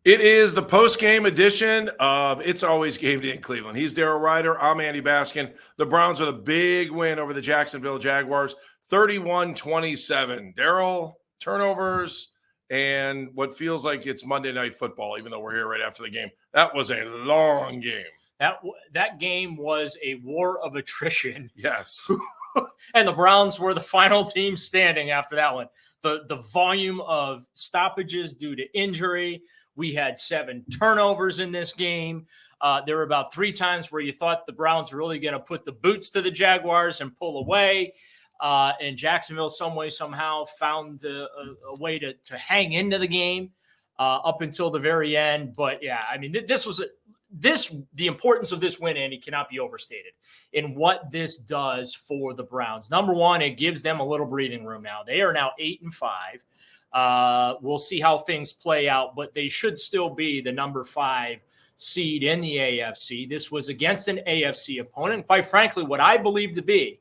It is the post-game edition of It's Always Game Day in Cleveland. He's Daryl Ryder. I'm Andy Baskin. The Browns with a big win over the Jacksonville Jaguars, 31-27. Daryl, turnovers, and what feels like it's Monday Night Football, even though we're here right after the game. That was a long game. That game was a war of attrition. Yes. And the Browns were the final team standing after that one. The volume of stoppages due to injury. We had 7 turnovers in this game. There were about 3 times where you thought the Browns were really going to put the boots to the Jaguars and pull away. And Jacksonville, some way, somehow, found a way to hang into the game up until the very end. But, yeah, I mean, the importance of this win, Andy, cannot be overstated in what this does for the Browns. Number one, it gives them a little breathing room now. They are now 8-5. We'll see how things play out, but they should still be the number 5 seed in the AFC. This was against an AFC opponent, quite frankly, what I believe to be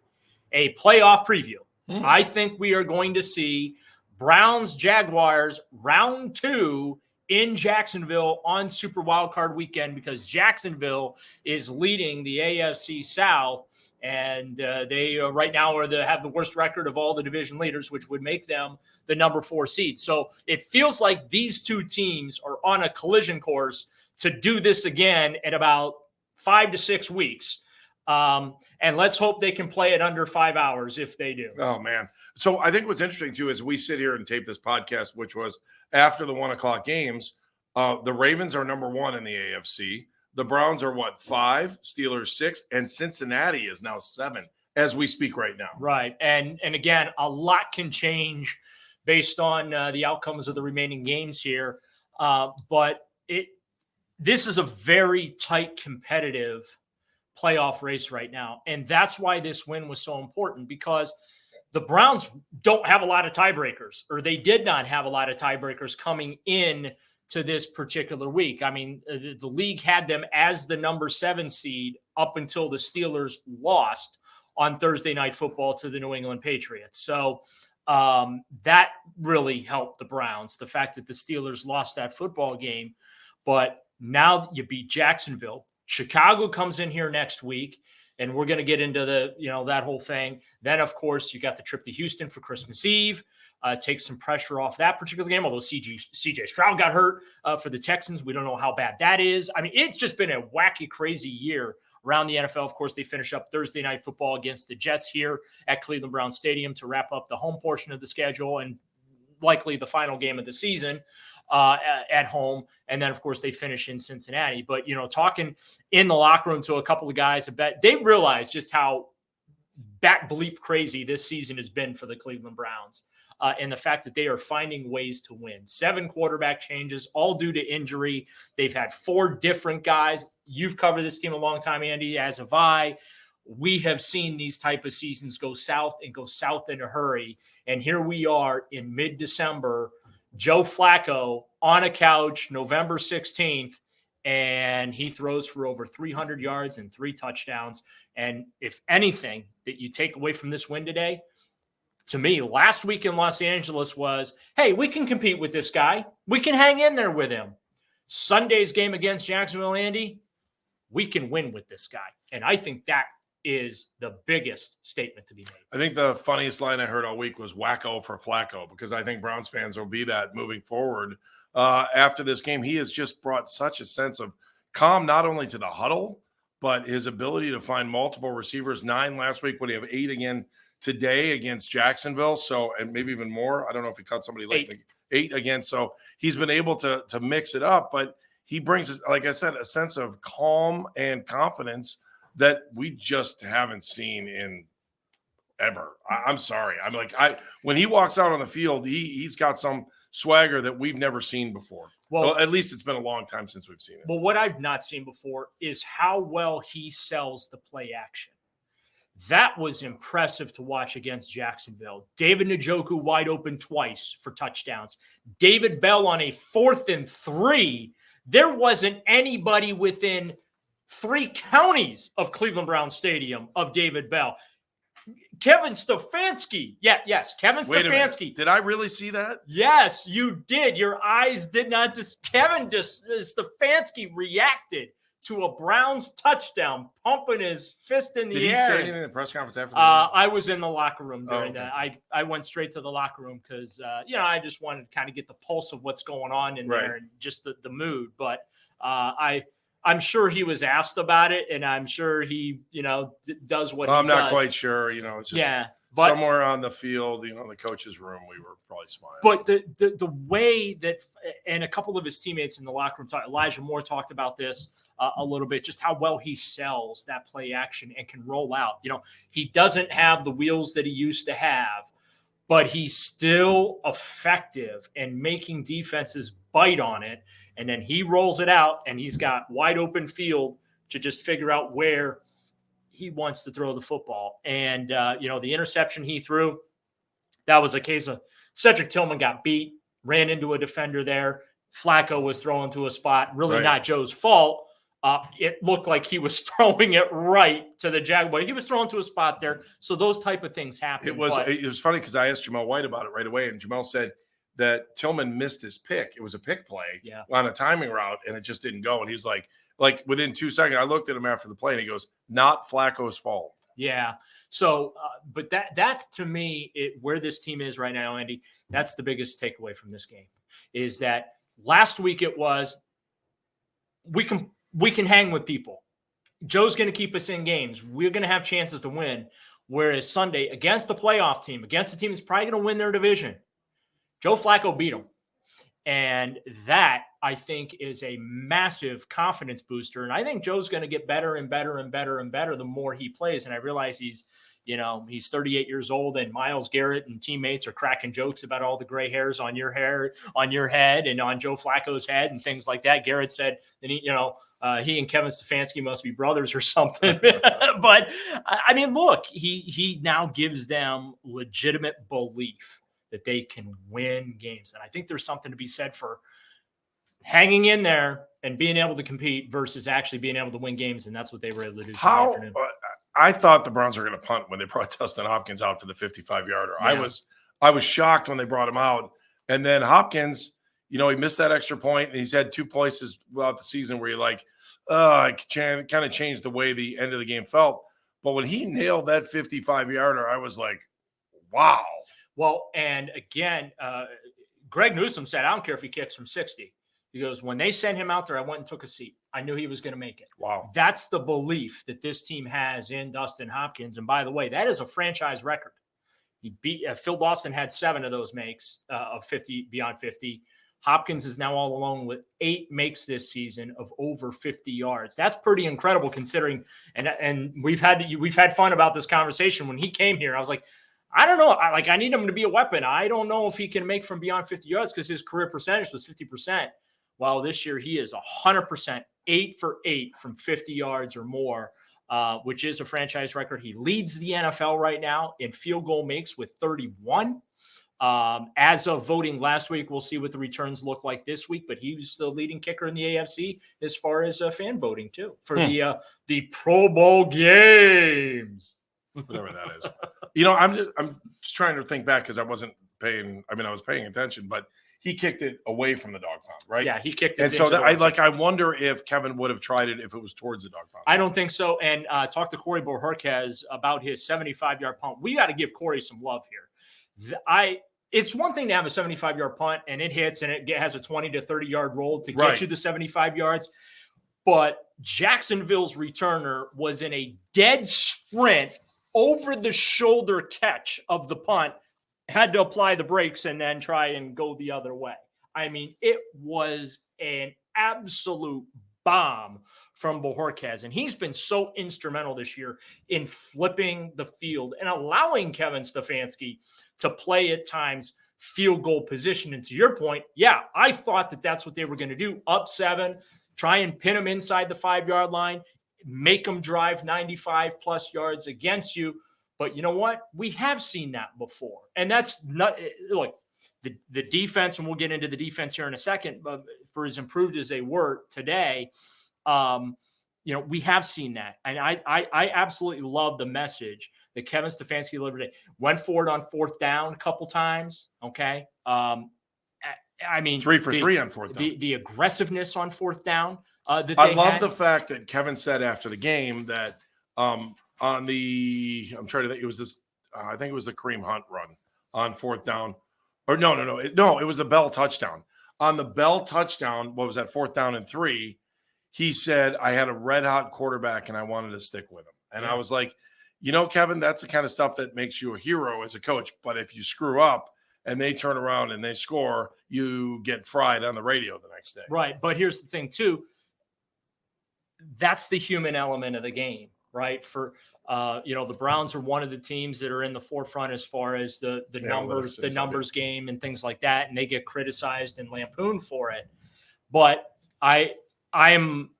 a playoff preview. I think we are going to see Browns Jaguars round 2 in Jacksonville on Super Wildcard weekend, because Jacksonville is leading the AFC South, and they right now have the worst record of all the division leaders, which would make them the number 4 seed. So it feels like these two teams are on a collision course to do this again in about 5 to 6 weeks. And let's hope they can play it under 5 hours if they do. Oh, man. So I think what's interesting, too, is we sit here and tape this podcast, which was after the 1 o'clock games. The Ravens are number 1 in the AFC. The Browns are, 5? Steelers 6. And Cincinnati is now 7 as we speak right now. Right. And again, a lot can change based on the outcomes of the remaining games here. But this is a very tight, competitive playoff race right now. And that's why this win was so important, because the Browns don't have a lot of tiebreakers, or they did not have a lot of tiebreakers coming in to this particular week. I mean, the league had them as the number 7 seed up until the Steelers lost on Thursday Night Football to the New England Patriots. So that really helped the Browns, the fact that the Steelers lost that football game. But now you beat Jacksonville. Chicago comes in here next week, and we're going to get into that whole thing. Then, of course, you got the trip to Houston for Christmas Eve. Takes some pressure off that particular game, although CJ Stroud got hurt for the Texans. We don't know how bad that is. I mean, it's just been a wacky, crazy year around the NFL. Of course, they finish up Thursday Night Football against the Jets here at Cleveland Browns Stadium to wrap up the home portion of the schedule and likely the final game of the season at home. And then, of course, they finish in Cincinnati. But, talking in the locker room to a couple of guys, I bet they realize just how bat bleep crazy this season has been for the Cleveland Browns. And the fact that they are finding ways to win. 7 quarterback changes, all due to injury. They've had 4 different guys. You've covered this team a long time, Andy, as have I. We have seen these type of seasons go south in a hurry. And here we are in mid-December, Joe Flacco on a couch, November 16th, and he throws for over 300 yards and 3 touchdowns. And if anything that you take away from this win today, to me, last week in Los Angeles was, hey, we can compete with this guy. We can hang in there with him. Sunday's game against Jacksonville, Andy, we can win with this guy. And I think that is the biggest statement to be made. I think the funniest line I heard all week was wacko for Flacco, because I think Browns fans will be that moving forward. After this game, he has just brought such a sense of calm, not only to the huddle, but his ability to find multiple receivers. 9 last week. Would he have 8 again today against Jacksonville? So, and maybe even more. I don't know if he caught somebody late. 8 again. So he's been able to mix it up, but he brings us, like I said, a sense of calm and confidence that we just haven't seen in ever. I'm sorry. I'm like, when he walks out on the field, he's got some swagger that we've never seen before. Well, at least it's been a long time since we've seen it. But what I've not seen before is how well he sells the play action. That was impressive to watch against Jacksonville. David Njoku wide open twice for touchdowns. David Bell on a 4th and 3. There wasn't anybody within 3 counties of Cleveland Browns Stadium of David Bell. Kevin Stefanski. Yes, Kevin Wait a minute. Stefanski. Did I really see that? Yes, you did. Your eyes did not just. Stefanski reacted to a Browns touchdown, pumping his fist in the air. Did he say anything in the press conference after the game? I was in the locker room during okay. that. I went straight to the locker room because, I just wanted to kind of get the pulse of what's going on in there and just the mood. But I'm sure he was asked about it, and I'm sure he, does what he does. I'm not quite sure. It's just but somewhere on the field, in the coach's room, we were probably smiling. But the way that, and a couple of his teammates in the locker room, Elijah Moore talked about this a little bit, just how well he sells that play action and can roll out. He doesn't have the wheels that he used to have, but he's still effective in making defenses bite on it. And then he rolls it out, and he's got wide open field to just figure out where he wants to throw the football. And, the interception he threw, that was a case of Cedric Tillman got beat, ran into a defender there. Flacco was throwing to a spot, really not Joe's fault. It looked like he was throwing it right to the Jaguars. He was throwing to a spot there. So those type of things happen. It was funny because I asked Jamel White about it right away, and Jamel said that Tillman missed his pick. It was a pick play on a timing route, and it just didn't go. And he's like within 2 seconds, I looked at him after the play, and he goes, "Not Flacco's fault." Yeah. So, but that to me, where this team is right now, Andy, that's the biggest takeaway from this game is that last week it was we can hang with people. Joe's going to keep us in games. We're going to have chances to win. Whereas Sunday, against the playoff team, against the team that's probably going to win their division, Joe Flacco beat them. And that, I think, is a massive confidence booster. And I think Joe's going to get better and better and better and better the more he plays. And I realize he's 38 years old, and Myles Garrett and teammates are cracking jokes about all the gray hairs on your head and on Joe Flacco's head and things like that. Garrett said that he and Kevin Stefanski must be brothers or something. But I mean, look, he now gives them legitimate belief that they can win games. And I think there's something to be said for hanging in there and being able to compete versus actually being able to win games. And that's what they were able to do. I thought the Browns were going to punt when they brought Dustin Hopkins out for the 55-yarder. Yeah. I was shocked when they brought him out. And then Hopkins, he missed that extra point, and he's had 2 places throughout the season where you're like, it kind of changed the way the end of the game felt. But when he nailed that 55-yarder, I was like, wow. Well, and again, Greg Newsome said, I don't care if he kicks from 60. He goes, when they sent him out there, I went and took a seat. I knew he was going to make it. Wow. That's the belief that this team has in Dustin Hopkins. And by the way, that is a franchise record. He beat Phil Dawson had 7 of those makes of 50 beyond 50. Hopkins is now all alone with 8 makes this season of over 50 yards. That's pretty incredible considering. And we've had fun about this conversation. When he came here, I was like, I don't know. I need him to be a weapon. I don't know if he can make from beyond 50 yards because his career percentage was 50%. While this year he is 100%, 8 for 8 from 50 yards or more, which is a franchise record. He leads the NFL right now in field goal makes with 31. As of voting last week, we'll see what the returns look like this week, but he was the leading kicker in the AFC as far as fan voting too for the Pro Bowl games. Whatever that is. I'm just trying to think back because I wasn't paying. I was paying attention, but he kicked it away from the dog pound, right? Yeah, he kicked it. And so I wonder if Kevin would have tried it if it was towards the dog pound. I don't think so. And talk to Corey Bohorquez about his 75-yard punt. We got to give Corey some love here. It's one thing to have a 75-yard punt and it hits and it has a 20 to 30-yard roll to get you the 75 yards. But Jacksonville's returner was in a dead sprint over the shoulder catch of the punt, had to apply the brakes and then try and go the other way. I mean, it was an absolute bomb from Bohorquez. And he's been so instrumental this year in flipping the field and allowing Kevin Stefanski to play at times field goal position. And to your point, I thought that that's what they were going to do. Up 7, try and pin them inside the 5-yard line, make them drive 95 plus yards against you. But you know what? We have seen that before. And that's not – look, the defense, and we'll get into the defense here in a second, but for as improved as they were today, we have seen that. And I absolutely love the message that Kevin Stefanski delivered. Went for it on fourth down a couple times. Okay. I mean, 3 for 3 on fourth down. The aggressiveness on fourth down. That I love the fact that Kevin said after the game that on the, I'm trying to think, it was this, I think it was the Kareem Hunt run on fourth down. Or no, it was the Bell touchdown. On the Bell touchdown, what was that, fourth down and 3, he said, I had a red hot quarterback and I wanted to stick with him. And I was like, Kevin, that's the kind of stuff that makes you a hero as a coach. But if you screw up and they turn around and they score, you get fried on the radio the next day. Right. But here's the thing, too. That's the human element of the game, right? For, the Browns are one of the teams that are in the forefront as far as the numbers game and things like that. And they get criticized and lampooned for it. But I am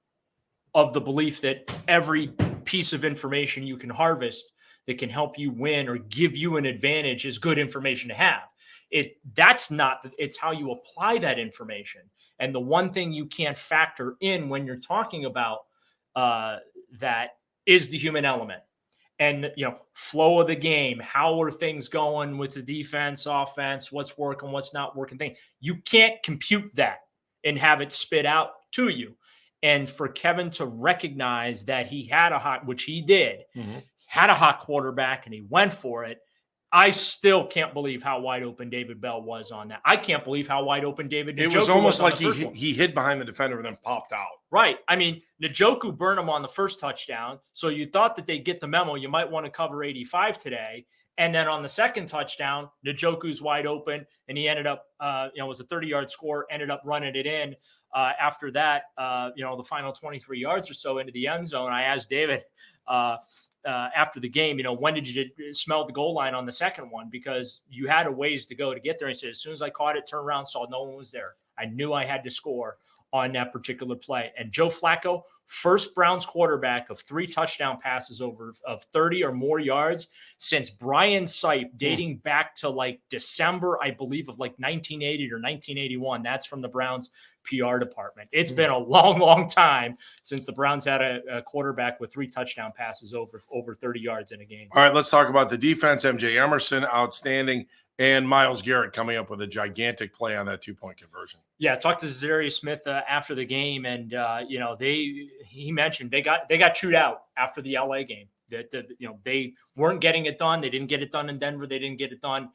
of the belief that every piece of information you can harvest that can help you win or give you an advantage is good information to have. It's how you apply that information. And the one thing you can't factor in when you're talking about that is the human element and, flow of the game. How are things going with the defense, offense, what's working, what's not working thing. You can't compute that and have it spit out to you. And for Kevin to recognize that he had which he did, had a hot quarterback and he went for it. I still can't believe how wide open David Bell was on that. I can't believe how wide open David Njoku was. It was almost like he hid behind the defender and then popped out. Right. I mean, Njoku burned him on the first touchdown. So you thought that they'd get the memo. You might want to cover 85 today. And then on the second touchdown, Njoku's wide open and he ended up, it was a 30-yard score, ended up running it in. After that, the final 23 yards or so into the end zone, I asked David after the game, when did you smell the goal line on the second one? Because you had a ways to go to get there. He said, as soon as I caught it, turned around, saw no one was there. I knew I had to score on that particular play. And Joe Flacco, first Browns quarterback of 3 touchdown passes of 30 or more yards since Brian Sipe, dating back to like December, I believe, of like 1980 or 1981. That's from the Browns PR department. It's been a long, long time since the Browns had a quarterback with 3 touchdown passes over 30 yards in a game. All right, let's talk about the defense. MJ Emerson, outstanding. And Myles Garrett coming up with a gigantic play on that 2-point conversion. Yeah, talked to Zadarius Smith after the game, and he mentioned they got chewed out after the LA game. That they weren't getting it done. They didn't get it done in Denver. They didn't get it done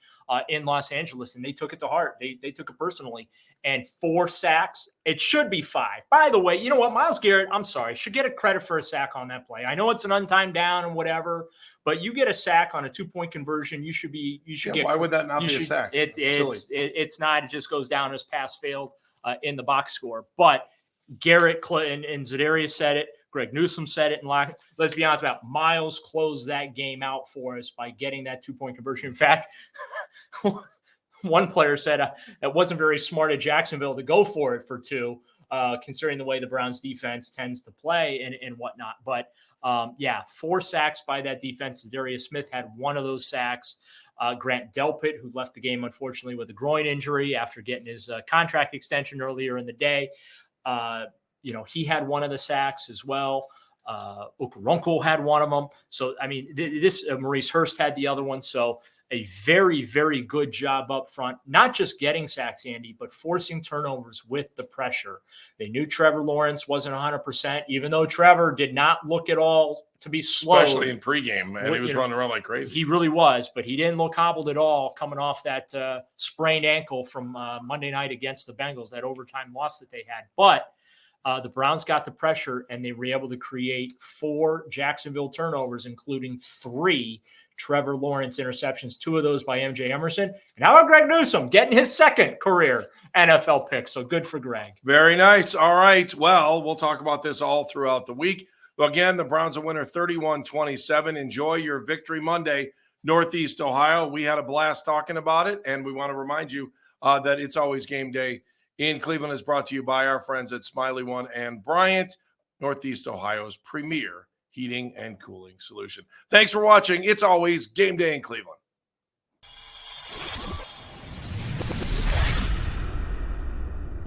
in Los Angeles, and they took it to heart. They took it personally. And 4 sacks. It should be 5. By the way, you know what? Myles Garrett, I'm sorry, should get a credit for a sack on that play. I know it's an untimed down and whatever, but you get a sack on a 2-point conversion. You should get. Why would that not be a sack? It's not. It just goes down as pass failed in the box score. But Garrett and Zadarius said it. Greg Newsome said it. And let's be honest about it, Myles closed that game out for us by getting that 2-point conversion. In fact, one player said it wasn't very smart of Jacksonville to go for it for 2, considering the way the Browns defense tends to play and whatnot. But 4 sacks by that defense. Darius Smith had one of those sacks. Grant Delpit, who left the game, unfortunately, with a groin injury after getting his contract extension earlier in the day. He had one of the sacks as well. Okoronkwo had one of them. So, I mean, Maurice Hurst had the other one. So a very, very good job up front, not just getting sacks, Andy, but forcing turnovers with the pressure. They knew Trevor Lawrence wasn't 100%, even though Trevor did not look at all to be slow. Especially in pregame, and he was running around like crazy. He really was, but he didn't look hobbled at all coming off that sprained ankle from Monday night against the Bengals, that overtime loss that they had. But the Browns got the pressure, and they were able to create 4 Jacksonville turnovers, including 3 Trevor Lawrence interceptions, 2 of those by MJ Emerson. And how about Greg Newsome getting his second career NFL pick? So good for Greg. Very nice. All right. Well, we'll talk about this all throughout the week. Well, again, the Browns are winner 31-27. Enjoy your Victory Monday, Northeast Ohio. We had a blast talking about it, and we want to remind you that It's Always Game Day in Cleveland is brought to you by our friends at Smiley One and Bryant, Northeast Ohio's premier heating and cooling solution. Thanks for watching. It's always Game Day in Cleveland.